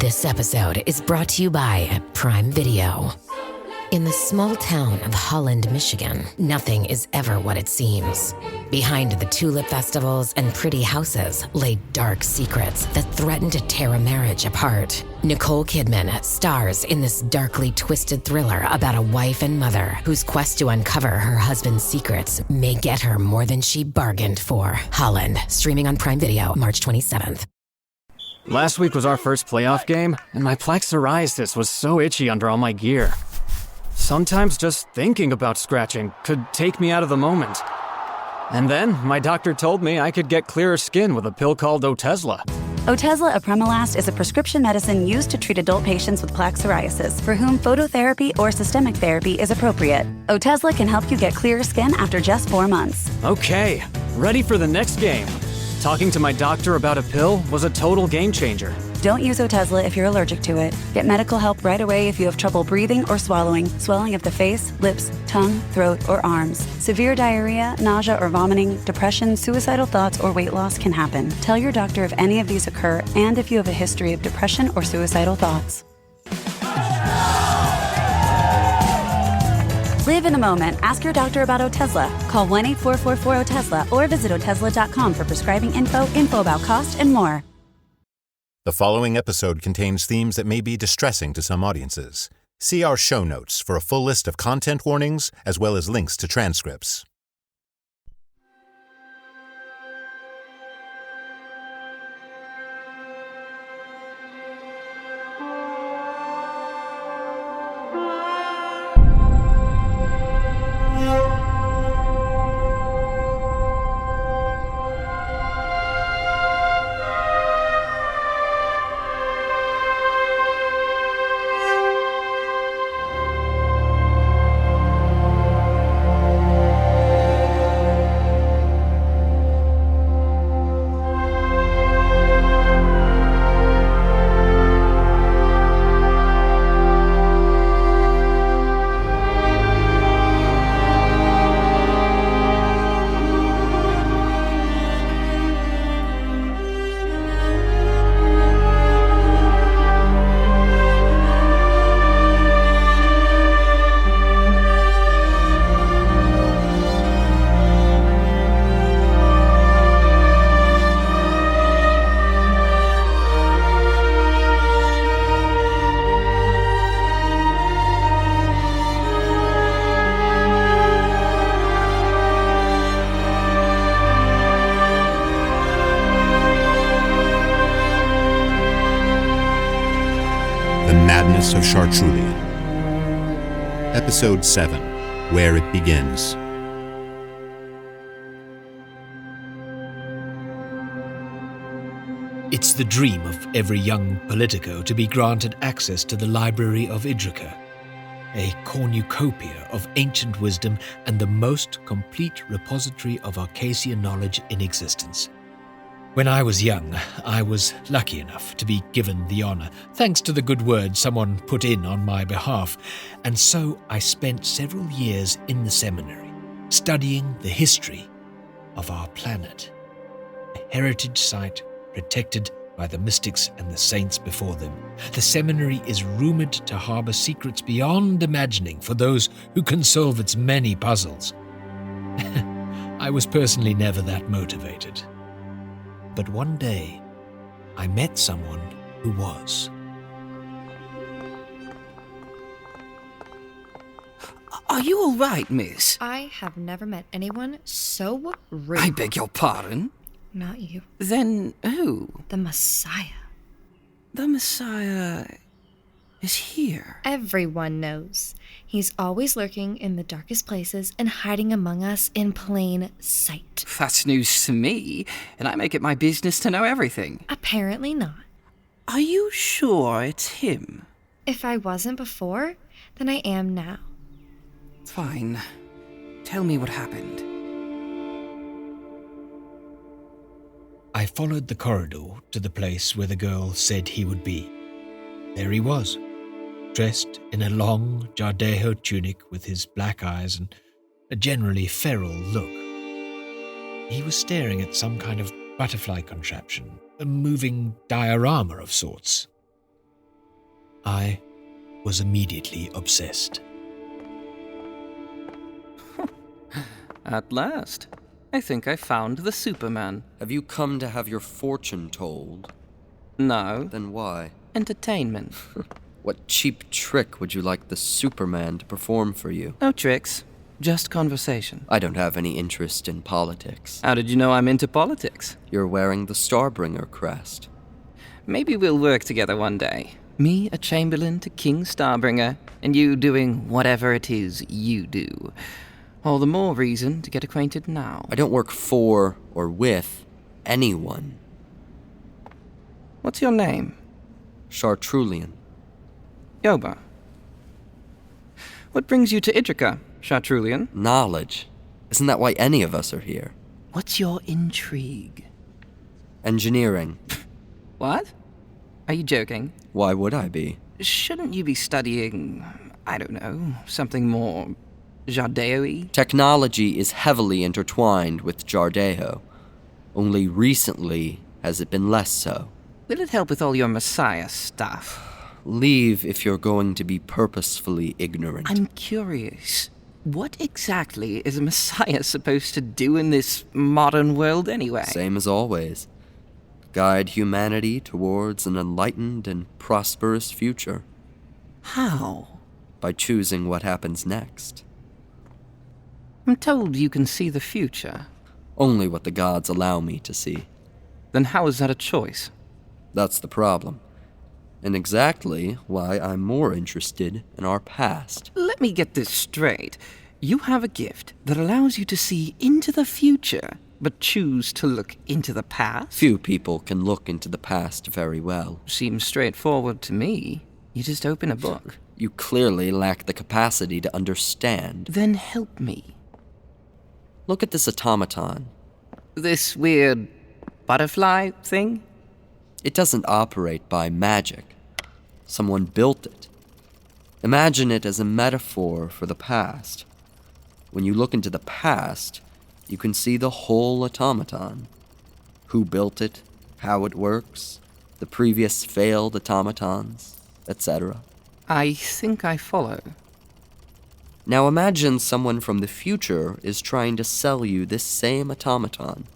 This episode is brought to you by Prime Video. In the small town of Holland, Michigan, nothing is ever what it seems. Behind the tulip festivals and pretty houses lay dark secrets that threaten to tear a marriage apart. Nicole Kidman stars in this darkly twisted thriller about a wife and mother whose quest to uncover her husband's secrets may get her more than she bargained for. Holland, streaming on Prime Video March 27th. Last week was our first playoff game, and my plaque psoriasis was so itchy under all my gear. Sometimes just thinking about scratching could take me out of the moment. And then my doctor told me I could get clearer skin with a pill called Otezla. Otezla apremilast is a prescription medicine used to treat adult patients with plaque psoriasis for whom phototherapy or systemic therapy is appropriate. Otezla can help you get clearer skin after just 4 months. Okay, ready for the next game. Talking to my doctor about a pill was a total game changer. Don't use Otezla if you're allergic to it. Get medical help right away if you have trouble breathing or swallowing, swelling of the face, lips, tongue, throat, or arms. Severe diarrhea, nausea or vomiting, depression, suicidal thoughts, or weight loss can happen. Tell your doctor if any of these occur and if you have a history of depression or suicidal thoughts. Live in the moment. Ask your doctor about Otezla. Call 1-8444-OTEZLA or visit Otezla.com for prescribing info about cost, and more. The following episode contains themes that may be distressing to some audiences. See our show notes for a full list of content warnings as well as links to transcripts. Magnus of Chartrulean. Episode 7, Where It Begins. It's the dream of every young politico to be granted access to the library of Idrica, a cornucopia of ancient wisdom and the most complete repository of Arcasian knowledge in existence. When I was young, I was lucky enough to be given the honor, thanks to the good word someone put in on my behalf, and so I spent several years in the seminary, studying the history of our planet, a heritage site protected by the mystics and the saints before them. The seminary is rumored to harbor secrets beyond imagining for those who can solve its many puzzles. I was personally never that motivated. But one day, I met someone who was. Are you all right, miss? I have never met anyone so rude. I beg your pardon? Not you. Then who? The Messiah. The Messiah is here. Everyone knows. He's always lurking in the darkest places and hiding among us in plain sight. That's news to me, and I make it my business to know everything. Apparently not. Are you sure it's him? If I wasn't before, then I am now. Fine. Tell me what happened. I followed the corridor to the place where the girl said he would be. There he was, dressed in a long jardejo tunic with his black eyes and a generally feral look. He was staring at some kind of butterfly contraption, a moving diorama of sorts. I was immediately obsessed. At last. I think I found the Superman. Have you come to have your fortune told? No. Then why? Entertainment. What cheap trick would you like the Superman to perform for you? No tricks. Just conversation. I don't have any interest in politics. How did you know I'm into politics? You're wearing the Starbringer crest. Maybe we'll work together one day. Me, a chamberlain to King Starbringer, and you doing whatever it is you do. All the more reason to get acquainted now. I don't work for or with anyone. What's your name? Chartrulean. Yoba. What brings you to Idrica, Chartrulean? Knowledge. Isn't that why any of us are here? What's your intrigue? Engineering. What? Are you joking? Why would I be? Shouldn't you be studying, I don't know, something more Jardeo-y? Technology is heavily intertwined with Jardeo. Only recently has it been less so. Will it help with all your Messiah stuff? Leave if you're going to be purposefully ignorant. I'm curious. What exactly is a Messiah supposed to do in this modern world anyway? Same as always. Guide humanity towards an enlightened and prosperous future. How? By choosing what happens next. I'm told you can see the future. Only what the gods allow me to see. Then how is that a choice? That's the problem. And exactly why I'm more interested in our past. Let me get this straight. You have a gift that allows you to see into the future, but choose to look into the past? Few people can look into the past very well. Seems straightforward to me. You just open a book. You clearly lack the capacity to understand. Then help me. Look at this automaton. This weird butterfly thing? It doesn't operate by magic. Someone built it. Imagine it as a metaphor for the past. When you look into the past, you can see the whole automaton. Who built it, how it works, the previous failed automatons, etc. I think I follow. Now imagine someone from the future is trying to sell you this same automaton,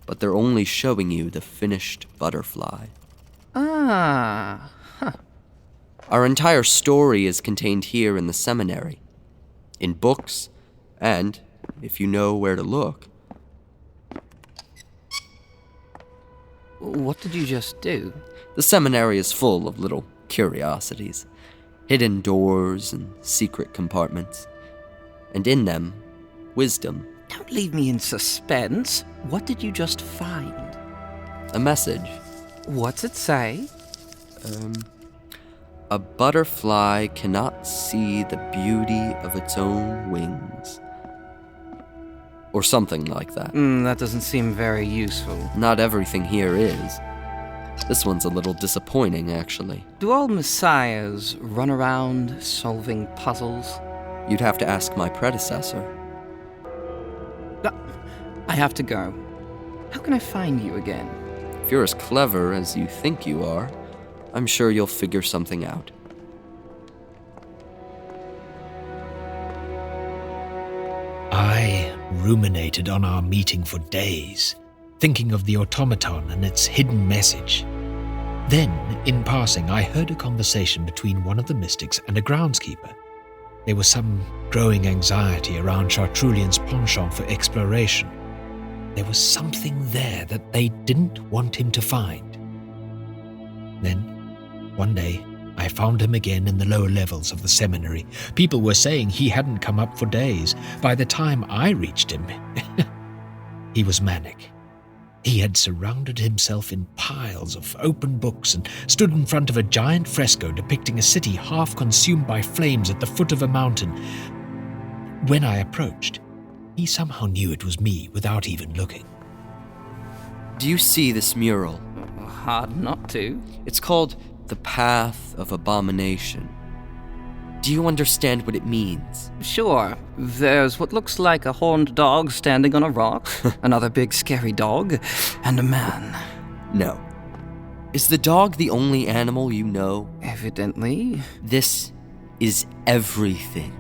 but they're only showing you the finished butterfly. Ah, huh. Our entire story is contained here in the seminary, in books, and, if you know where to look. What did you just do? The seminary is full of little curiosities, hidden doors and secret compartments, and in them, wisdom. Don't leave me in suspense. What did you just find? A message. What's it say? A butterfly cannot see the beauty of its own wings. Or something like that. That doesn't seem very useful. Not everything here is. This one's a little disappointing, actually. Do all messiahs run around solving puzzles? You'd have to ask my predecessor. I have to go. How can I find you again? If you're as clever as you think you are, I'm sure you'll figure something out. I ruminated on our meeting for days, thinking of the automaton and its hidden message. Then, in passing, I heard a conversation between one of the mystics and a groundskeeper. There was some growing anxiety around Chartrulean's penchant for exploration. There was something there that they didn't want him to find. Then, one day, I found him again in the lower levels of the seminary. People were saying he hadn't come up for days. By the time I reached him, he was manic. He had surrounded himself in piles of open books and stood in front of a giant fresco depicting a city half consumed by flames at the foot of a mountain. When I approached, he somehow knew it was me without even looking. Do you see this mural? Hard not to. It's called The Path of Abomination. Do you understand what it means? Sure. There's what looks like a horned dog standing on a rock, another big scary dog, and a man. No. Is the dog the only animal you know? Evidently. This is everything.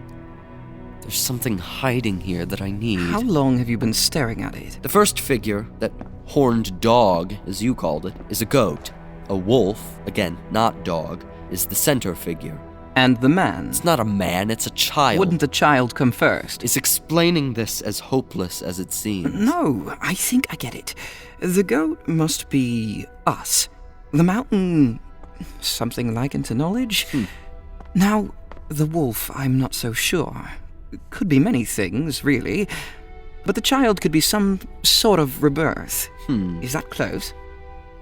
There's something hiding here that I need. How long have you been staring at it? The first figure, that horned dog, as you called it, is a goat. A wolf, again, not dog, is the center figure. And the man? It's not a man, it's a child. Wouldn't the child come first? Is explaining this as hopeless as it seems? No, I think I get it. The goat must be us. The mountain, something like into knowledge. Now, the wolf, I'm not so sure. Could be many things, really. But the child could be some sort of rebirth. Is that close?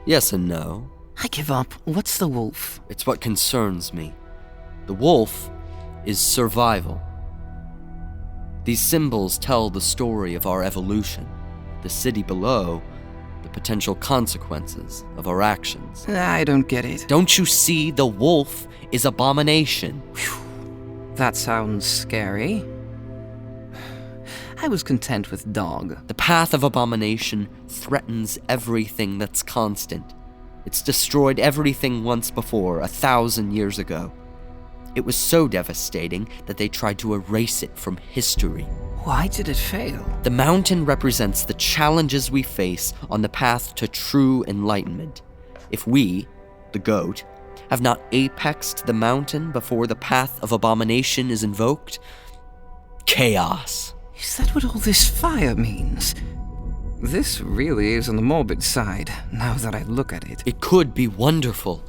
Yes and no. I give up. What's the wolf? It's what concerns me. The wolf is survival. These symbols tell the story of our evolution. The city below, the potential consequences of our actions. I don't get it. Don't you see? The wolf is abomination. That sounds scary. I was content with dog. The path of abomination threatens everything that's constant. It's destroyed everything once before, 1,000 years ago. It was so devastating that they tried to erase it from history. Why did it fail? The mountain represents the challenges we face on the path to true enlightenment. If we, the goat, have not apexed the mountain before the path of abomination is invoked, chaos. Is that what all this fire means? This really is on the morbid side, now that I look at it. It could be wonderful.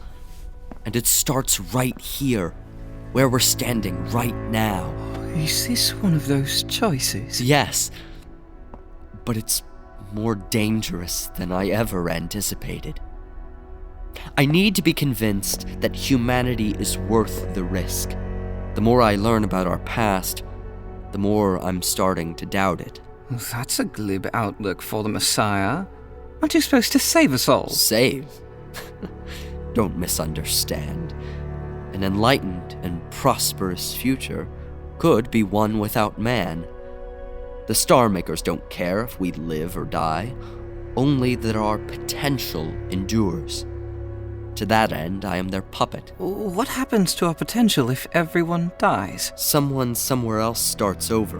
And it starts right here, where we're standing right now. Is this one of those choices? Yes. But it's more dangerous than I ever anticipated. I need to be convinced that humanity is worth the risk. The more I learn about our past, the more I'm starting to doubt it. That's a glib outlook for the Messiah. Aren't you supposed to save us all? Save? Don't misunderstand. An enlightened and prosperous future could be one without man. The Star Makers don't care if we live or die, only that our potential endures. To that end, I am their puppet. What happens to our potential if everyone dies? Someone somewhere else starts over,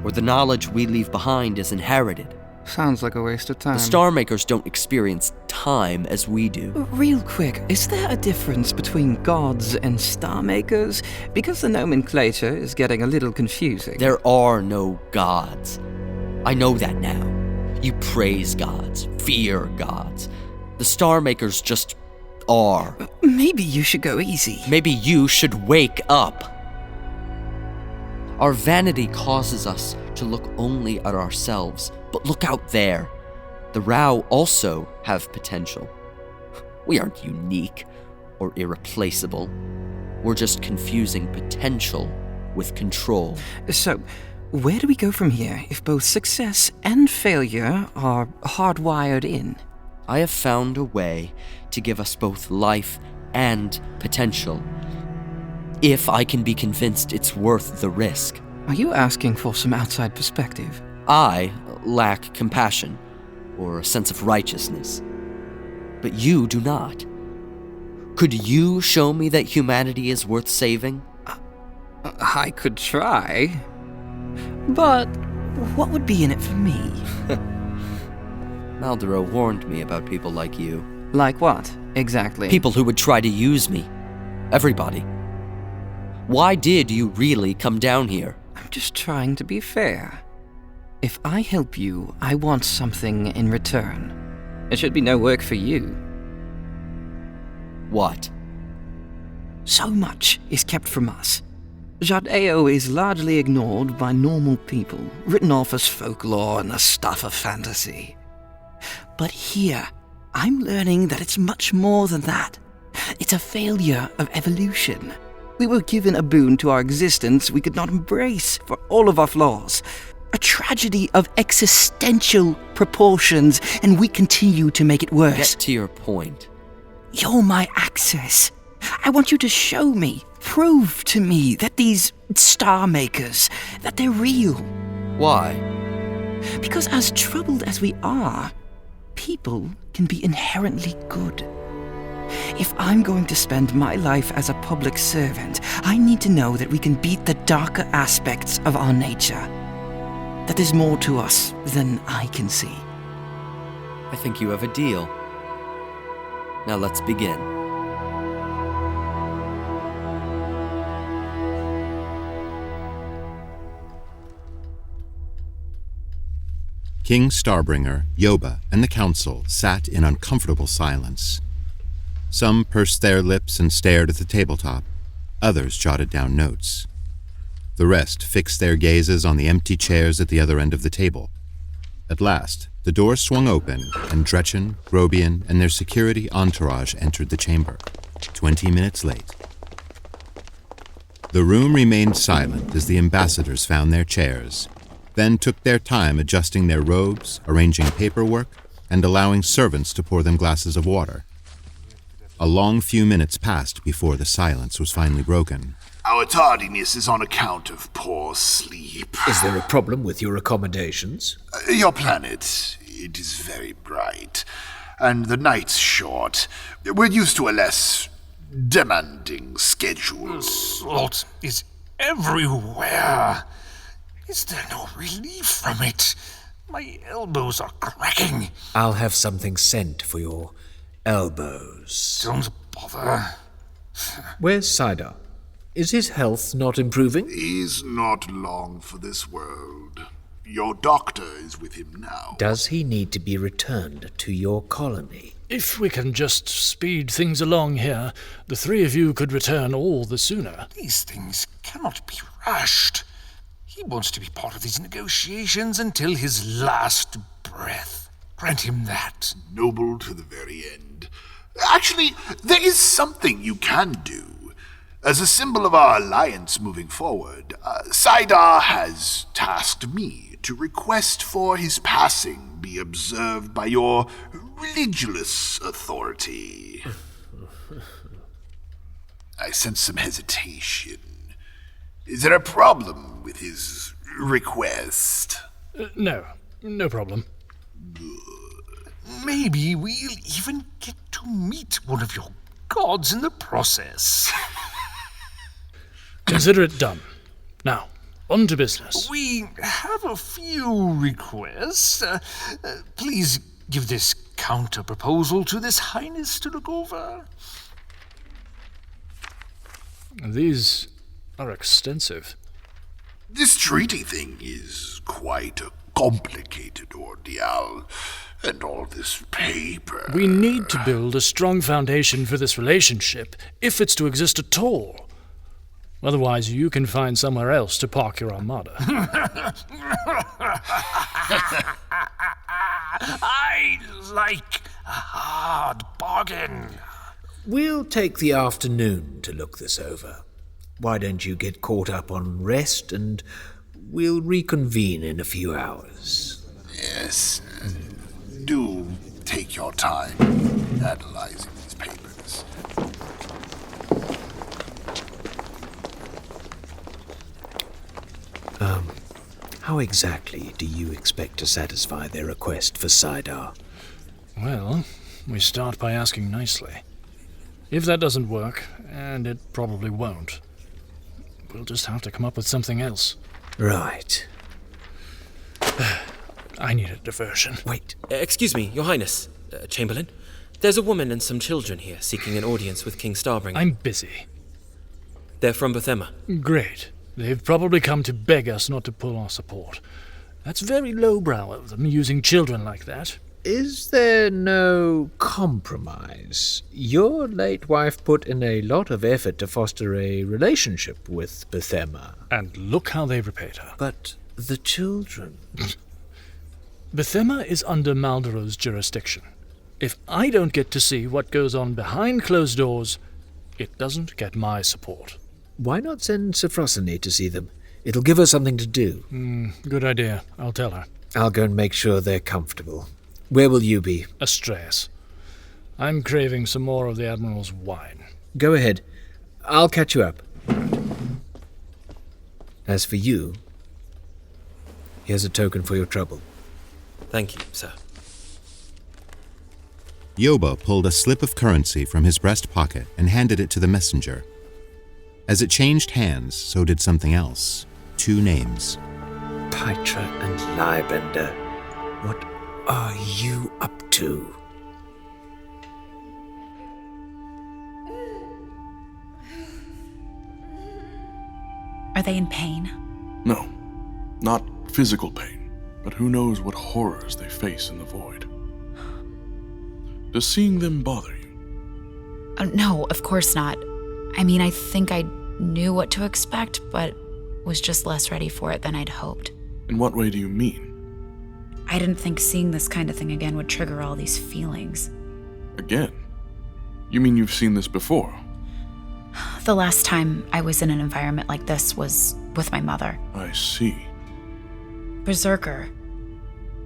or the knowledge we leave behind is inherited. Sounds like a waste of time. The Star Makers don't experience time as we do. Real quick, is there a difference between gods and Star Makers? Because the nomenclature is getting a little confusing. There are no gods. I know that now. You praise gods, fear gods. The Star Makers just are. Maybe you should go easy. Maybe you should wake up. Our vanity causes us to look only at ourselves, but look out there. The Rao also have potential. We aren't unique or irreplaceable. We're just confusing potential with control. So, where do we go from here if both success and failure are hardwired in? I have found a way to give us both life and potential, if I can be convinced it's worth the risk. Are you asking for some outside perspective? I lack compassion or a sense of righteousness, but you do not. Could you show me that humanity is worth saving? I could try, but what would be in it for me? Maldero warned me about people like you. Like what, exactly? People who would try to use me. Everybody. Why did you really come down here? I'm just trying to be fair. If I help you, I want something in return. It should be no work for you. What? So much is kept from us. Jardeo is largely ignored by normal people, written off as folklore and the stuff of fantasy. But here, I'm learning that it's much more than that. It's a failure of evolution. We were given a boon to our existence we could not embrace for all of our flaws. A tragedy of existential proportions, and we continue to make it worse. Get to your point. You're my access. I want you to show me, prove to me that these Star Makers, that they're real. Why? Because as troubled as we are, people can be inherently good. If I'm going to spend my life as a public servant, I need to know that we can beat the darker aspects of our nature. That there's more to us than I can see. I think you have a deal. Now let's begin. King Starbringer, Yoba, and the council sat in uncomfortable silence. Some pursed their lips and stared at the tabletop. Others jotted down notes. The rest fixed their gazes on the empty chairs at the other end of the table. At last, the door swung open, and Dretchen, Grobian, and their security entourage entered the chamber, 20 minutes late. The room remained silent as the ambassadors found their chairs, then took their time adjusting their robes, arranging paperwork, and allowing servants to pour them glasses of water. A long few minutes passed before the silence was finally broken. Our tardiness is on account of poor sleep. Is there a problem with your accommodations? Your planet, it is very bright, and the nights short. We're used to a less demanding schedule. Salt is everywhere. Is there no relief from it? My elbows are cracking. I'll have something sent for your elbows. Don't bother. Where's Sidar? Is his health not improving? He's not long for this world. Your doctor is with him now. Does he need to be returned to your colony? If we can just speed things along here, the three of you could return all the sooner. These things cannot be rushed. He wants to be part of these negotiations until his last breath. Grant him that. Noble to the very end. Actually, there is something you can do. As a symbol of our alliance moving forward, Sidar has tasked me to request for his passing be observed by your religious authority. I sense some hesitation. Is there a problem with his request? No problem. Maybe we'll even get to meet one of your gods in the process. Consider it done. Now, on to business. We have a few requests. Please give this counter-proposal to this highness to look over. These are extensive. This treaty thing is quite a complicated ordeal, and all this paper. We need to build a strong foundation for this relationship, if it's to exist at all. Otherwise, you can find somewhere else to park your armada. I like a hard bargain. We'll take the afternoon to look this over. Why don't you get caught up on rest, and we'll reconvene in a few hours. Yes. Do take your time analyzing these papers. How exactly do you expect to satisfy their request for Sidar? Well, we start by asking nicely. If that doesn't work, and it probably won't, we'll just have to come up with something else. Right. I need a diversion. Wait. Excuse me, Your Highness. Chamberlain. There's a woman and some children here seeking an audience with King Starbringer. I'm busy. They're from Bothema. Great. They've probably come to beg us not to pull our support. That's very lowbrow of them, using children like that. Is there no compromise? Your late wife put in a lot of effort to foster a relationship with Bothema. And look how they repaid her. But the children... Bothema is under Maldero's jurisdiction. If I don't get to see what goes on behind closed doors, it doesn't get my support. Why not send Sophrosyne to see them? It'll give her something to do. Good idea. I'll tell her. I'll go and make sure they're comfortable. Where will you be? Astreus. I'm craving some more of the Admiral's wine. Go ahead. I'll catch you up. As for you, here's a token for your trouble. Thank you, sir. Yoba pulled a slip of currency from his breast pocket and handed it to the messenger. As it changed hands, so did something else. 2 names. Peitra and Leibender, what are you up to? Are they in pain? No, not physical pain, but who knows what horrors they face in the void. Does seeing them bother you? Oh, no, of course not. I mean, I think I knew what to expect, but was just less ready for it than I'd hoped. In what way do you mean? I didn't think seeing this kind of thing again would trigger all these feelings. Again? You mean you've seen this before? The last time I was in an environment like this was with my mother. I see. Berserker.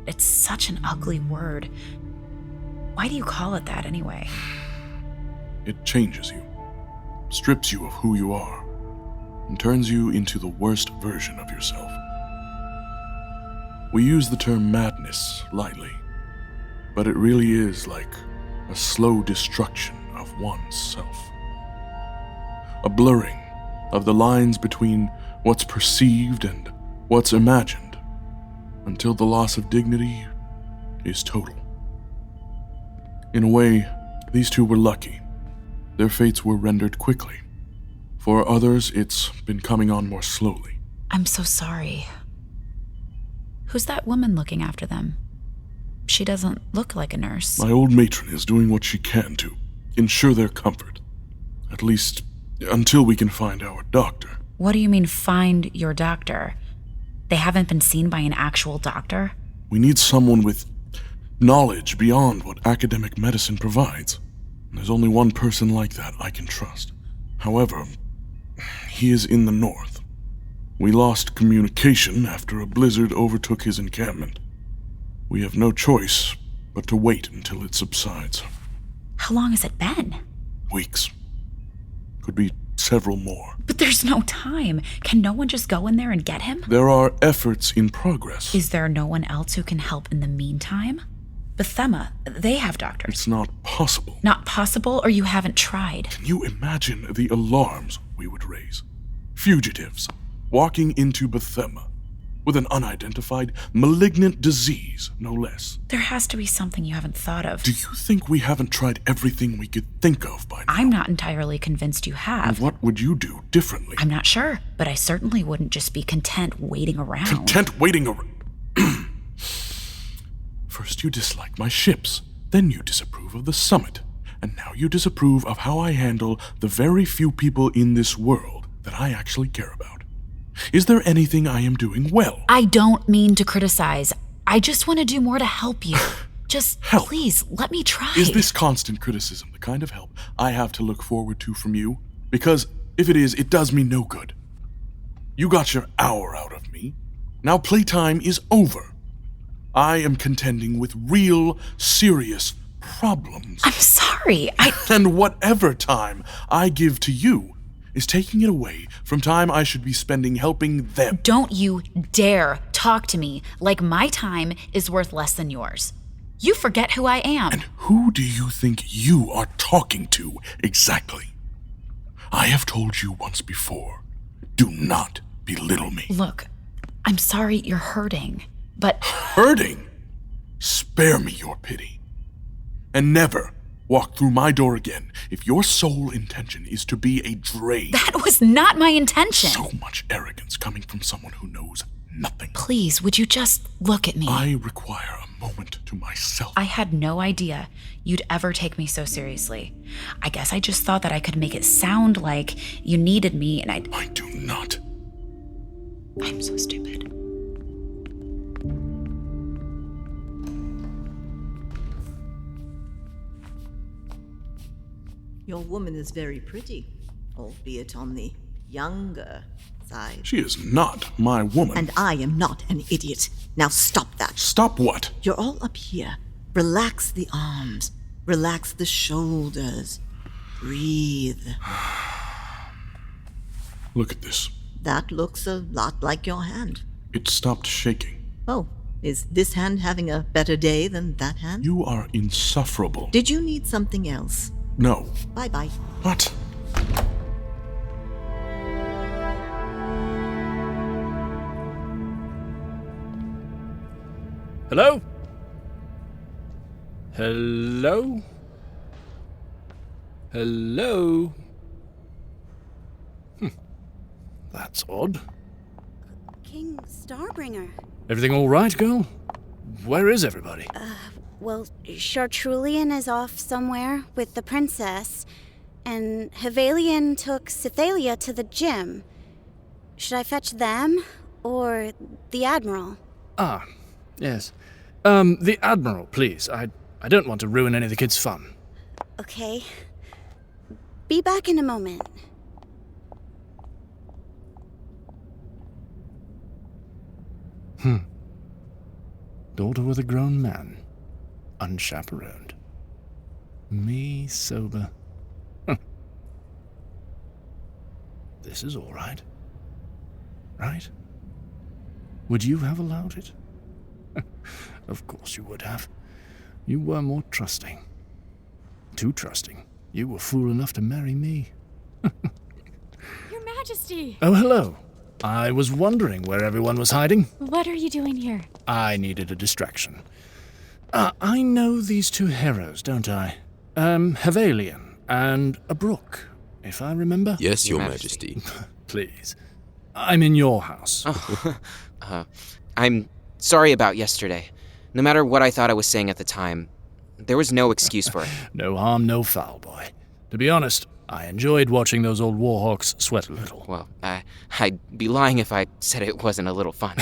It's such an ugly word. Why do you call it that anyway? It changes you, strips you of who you are, and turns you into the worst version of yourself. We use the term madness lightly, but it really is like a slow destruction of one's self. A blurring of the lines between what's perceived and what's imagined, until the loss of dignity is total. In a way, these two were lucky. Their fates were rendered quickly. For others, it's been coming on more slowly. I'm so sorry. Who's that woman looking after them? She doesn't look like a nurse. My old matron is doing what she can to ensure their comfort. At least, until we can find our doctor. What do you mean, find your doctor? They haven't been seen by an actual doctor? We need someone with knowledge beyond what academic medicine provides. There's only one person like that I can trust. However, he is in the north. We lost communication after a blizzard overtook his encampment. We have no choice but to wait until it subsides. How long has it been? Weeks. Could be several more. But there's no time. Can no one just go in there and get him? There are efforts in progress. Is there no one else who can help in the meantime? Bethema, they have doctors. It's not possible. Not possible, or you haven't tried? Can you imagine the alarms we would raise? Fugitives walking into Bethema with an unidentified, malignant disease, no less. There has to be something you haven't thought of. Do you think we haven't tried everything we could think of by now? I'm not entirely convinced you have. And what would you do differently? I'm not sure, but I certainly wouldn't just be content waiting around. Content waiting around? First you dislike my ships, then you disapprove of the summit, and now you disapprove of how I handle the very few people in this world that I actually care about. Is there anything I am doing well? I don't mean to criticize. I just want to do more to help you. Just help. Please, let me try. Is this constant criticism the kind of help I have to look forward to from you? Because if it is, it does me no good. You got your hour out of me. Now playtime is over. I am contending with real, serious problems. I'm sorry. And whatever time I give to you is taking it away from time I should be spending helping them. Don't you dare talk to me like my time is worth less than yours. You forget who I am. And who do you think you are talking to exactly? I have told you once before, do not belittle me. Look, I'm sorry you're hurting, but... Hurting? Spare me your pity. And never walk through my door again if your sole intention is to be a drain. That was not my intention. So much arrogance coming from someone who knows nothing. Please, would you just look at me? I require a moment to myself. I had no idea you'd ever take me so seriously. I guess I just thought that I could make it sound like you needed me and I do not. I'm so stupid. Your woman is very pretty, albeit on the younger side. She is not my woman. And I am not an idiot. Now stop that. Stop what? You're all up here. Relax the arms. Relax the shoulders. Breathe. Look at this. That looks a lot like your hand. It stopped shaking. Oh, Is this hand having a better day than that hand? You are insufferable. Did you need something else? No. Bye-bye. What? Hello? Hello? Hello? That's odd. King Starbringer. Everything all right, girl? Where is everybody? Well, Chartrulean is off somewhere with the princess, and Havelion took Cythaelia to the gym. Should I fetch them, or the Admiral? Ah, yes. The Admiral, please. I don't want to ruin any of the kids' fun. Okay. Be back in a moment. Daughter with a grown man. Unchaperoned. Me sober. This is all right. Right? Would you have allowed it? Of course you would have. You were more trusting. Too trusting. You were fool enough to marry me. Your Majesty! Oh, hello. I was wondering where everyone was hiding. What are you doing here? I needed a distraction. I know these two heroes, don't I? Havelion and a brook, if I remember. Yes, Your Majesty. Please. I'm in your house. Oh, I'm sorry about yesterday. No matter what I thought I was saying at the time, there was no excuse for it. No harm, no foul, boy. To be honest, I enjoyed watching those old warhawks sweat a little. Well, I'd be lying if I said it wasn't a little fun.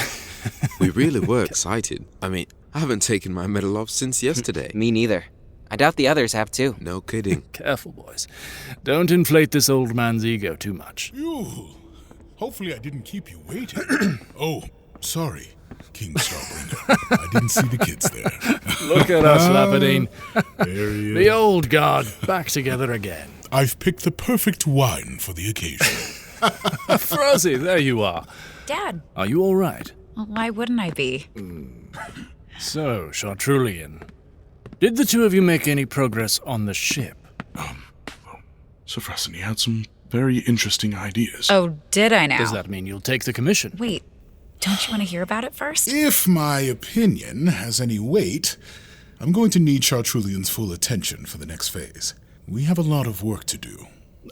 We really were excited. I mean, I haven't taken my medal off since yesterday. Me neither. I doubt the others have too. No kidding. Careful, boys. Don't inflate this old man's ego too much. Hopefully I didn't keep you waiting. Oh, sorry, King Starbringer. I didn't see the kids there. Look at us, Lapadine. There he is. The old guard back together again. I've picked the perfect wine for the occasion. Frozzy, there you are. Dad. Are you all right? Well, why wouldn't I be? So, Chartrulean, did the two of you make any progress on the ship? Sophrosyne had some very interesting ideas. Oh, did I now? Does that mean you'll take the commission? Wait, don't you want to hear about it first? If my opinion has any weight, I'm going to need Chartrulean's full attention for the next phase. We have a lot of work to do.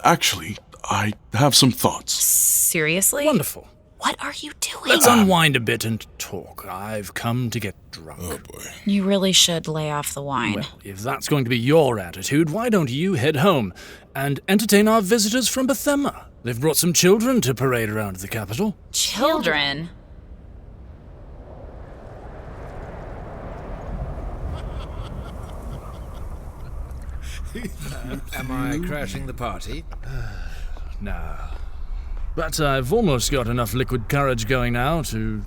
Actually, I have some thoughts. Seriously? Wonderful. What are you doing? Let's unwind a bit and talk. I've come to get drunk. Oh, boy. You really should lay off the wine. Well, if that's going to be your attitude, why don't you head home and entertain our visitors from Bethema? They've brought some children to parade around the capital. Children? Am I crashing the party? No. But I've almost got enough liquid courage going now to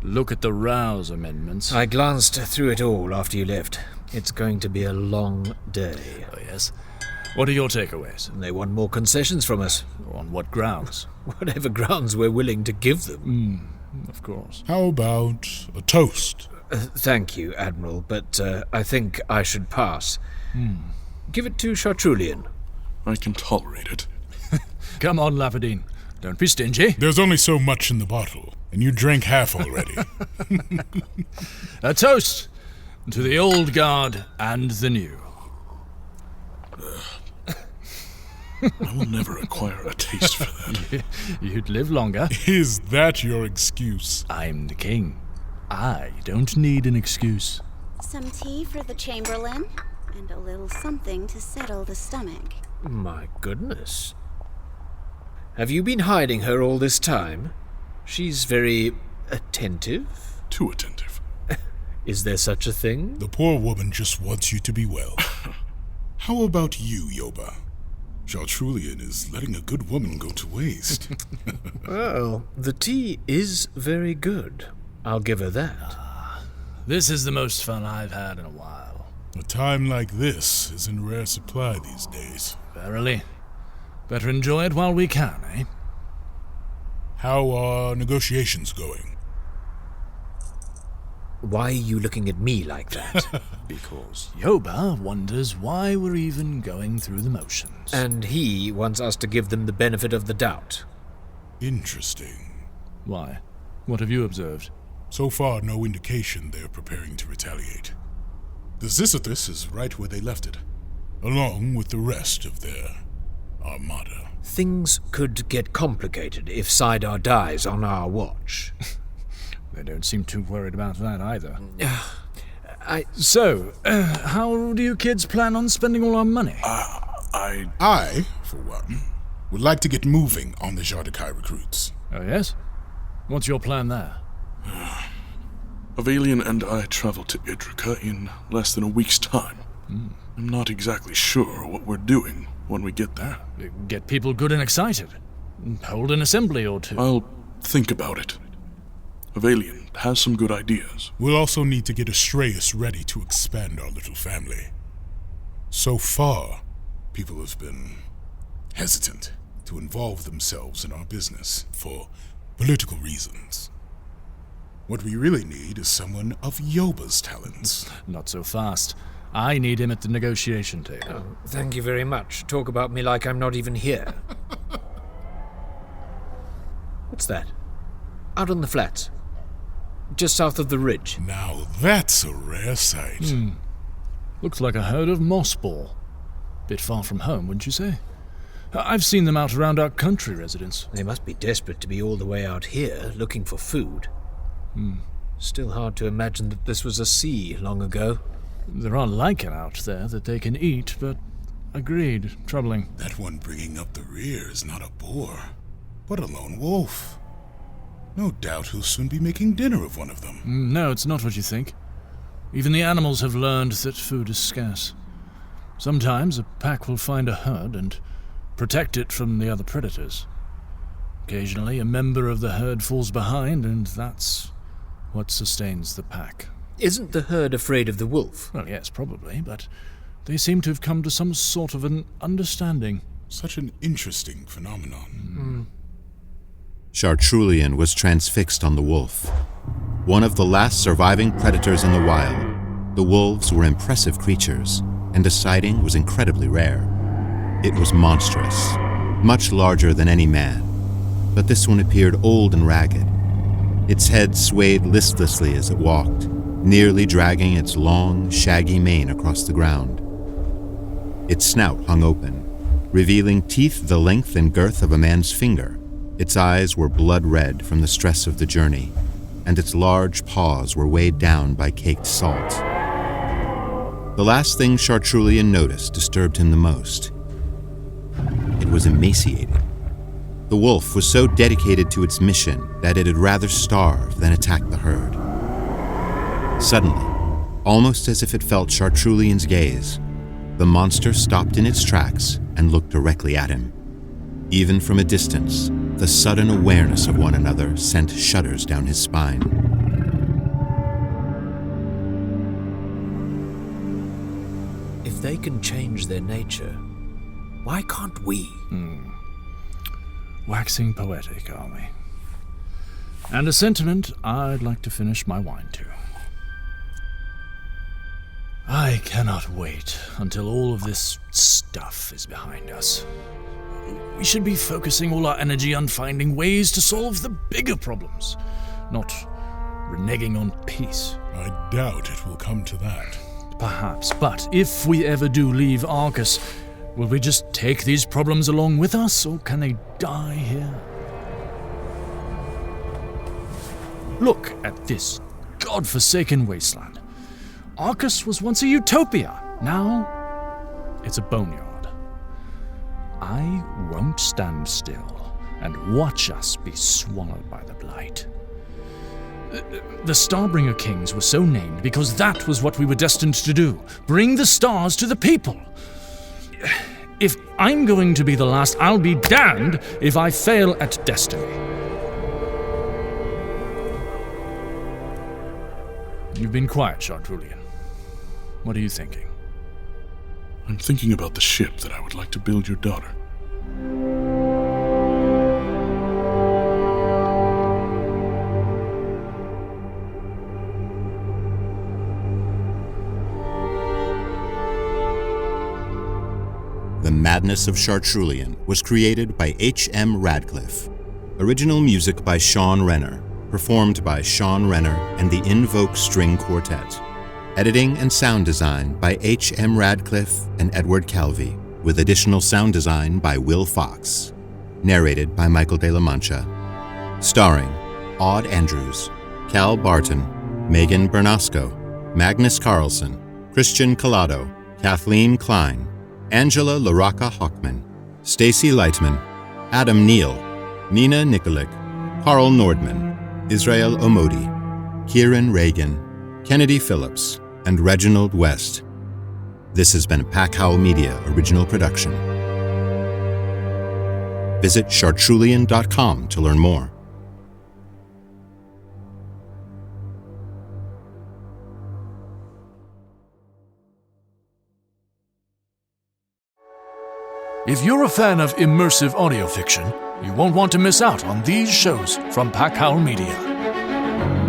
look at the Rouse amendments. I glanced through it all after you left. It's going to be a long day. Oh, yes. What are your takeaways? They want more concessions from us. On what grounds? Whatever grounds we're willing to give them. Of course. How about a toast? Thank you, Admiral, but I think I should pass. Give it to Chartrulean. I can tolerate it. Come on, Lapadine. Don't be stingy. There's only so much in the bottle, and you drank half already. A toast to the old guard and the new. I will never acquire a taste for that. You'd live longer. Is that your excuse? I'm the king. I don't need an excuse. Some tea for the Chamberlain, and a little something to settle the stomach. My goodness. Have you been hiding her all this time? She's very attentive. Too attentive. Is there such a thing? The poor woman just wants you to be well. How about you, Yoba? Chartrulean is letting a good woman go to waste. Well, the tea is very good. I'll give her that. This is the most fun I've had in a while. A time like this is in rare supply these days. Verily. Better enjoy it while we can, eh? How are negotiations going? Why are you looking at me like that? Because Yoba wonders why we're even going through the motions. And he wants us to give them the benefit of the doubt. Interesting. Why? What have you observed? So far, no indication they're preparing to retaliate. The Zizathus is right where they left it, along with the rest of their armada. Things could get complicated if Sidar dies on our watch. They don't seem too worried about that either. So, how do you kids plan on spending all our money? I, for one, would like to get moving on the Jardakai recruits. Oh, yes? What's your plan there? Havelion and I travel to Idrica in less than a week's time. I'm not exactly sure what we're doing when we get there. Get people good and excited. Hold an assembly or two. I'll think about it. Havelion has some good ideas. We'll also need to get Astreus ready to expand our little family. So far, people have been hesitant to involve themselves in our business for political reasons. What we really need is someone of Yoba's talents. Not so fast. I need him at the negotiation table. Oh, thank you very much. Talk about me like I'm not even here. What's that? Out on the flats. Just south of the ridge. Now that's a rare sight. Looks like a herd of moss boar. Bit far from home, wouldn't you say? I've seen them out around our country residence. They must be desperate to be all the way out here, looking for food. Still hard to imagine that this was a sea long ago. There are lichen out there that they can eat, but agreed, troubling. That one bringing up the rear is not a boar, but a lone wolf. No doubt he'll soon be making dinner of one of them. No, it's not what you think. Even the animals have learned that food is scarce. Sometimes a pack will find a herd and protect it from the other predators. Occasionally, a member of the herd falls behind, and that's what sustains the pack. Isn't the herd afraid of the wolf? Well, yes, probably, but they seem to have come to some sort of an understanding. Such an interesting phenomenon. Chartrulean was transfixed on the wolf. One of the last surviving predators in the wild, the wolves were impressive creatures, and the sighting was incredibly rare. It was monstrous, much larger than any man, but this one appeared old and ragged. Its head swayed listlessly as it walked, nearly dragging its long, shaggy mane across the ground. Its snout hung open, revealing teeth the length and girth of a man's finger. Its eyes were blood red from the stress of the journey, and its large paws were weighed down by caked salt. The last thing Chartrulean noticed disturbed him the most. It was emaciated. The wolf was so dedicated to its mission that it had rather starve than attack the herd. Suddenly, almost as if it felt Chartrulean's gaze, the monster stopped in its tracks and looked directly at him. Even from a distance, the sudden awareness of one another sent shudders down his spine. If they can change their nature, why can't we? Waxing poetic, are we? And a sentiment I'd like to finish my wine to. I cannot wait until all of this stuff is behind us. We should be focusing all our energy on finding ways to solve the bigger problems, not reneging on peace. I doubt it will come to that. Perhaps, but if we ever do leave Arcas, will we just take these problems along with us, or can they die here? Look at this godforsaken wasteland. Arcas was once a utopia. Now, it's a boneyard. I won't stand still and watch us be swallowed by the blight. The Starbringer kings were so named because that was what we were destined to do. Bring the stars to the people. If I'm going to be the last, I'll be damned if I fail at destiny. You've been quiet, Chartrulean. What are you thinking? I'm thinking about the ship that I would like to build your daughter. The Madness of Chartrulean was created by H.M. Radcliffe. Original music by Sean Renner, performed by Sean Renner and the Invoke String Quartet. Editing and sound design by H.M. Radcliffe and Edward Calvi, with additional sound design by Will Fox. Narrated by Michael de la Mancha. Starring Aud Andrews, Cal Barton, Megan Bernasco, Magnus Carlssen, Christian Collado, Kathleen Klein, Angela LaRocca Hochman, Stacy Lightman, Adam Neal, Nina Nikolic, Carl Nordman, Israel Omodi, Kieran Reagan, Kennedy Phillips, and Reginald West. This has been a Pack Howl Media original production. Visit chartrulean.com to learn more. If you're a fan of immersive audio fiction, you won't want to miss out on these shows from Pack Howl Media.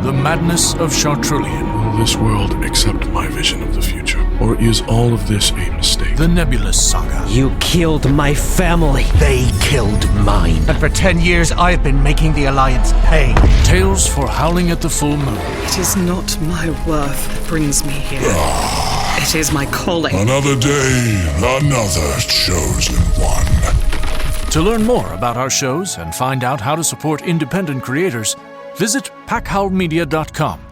The Madness of Chartrulean. Will this world accept my vision of the future? Or is all of this a mistake? The Nebulous Saga. You killed my family. They killed mine. And for 10 years, I've been making the Alliance pay. Tales for Howling at the Full Moon. It is not my worth that brings me here. It is my calling. Another day, another chosen one. To learn more about our shows and find out how to support independent creators, visit packhowlmedia.com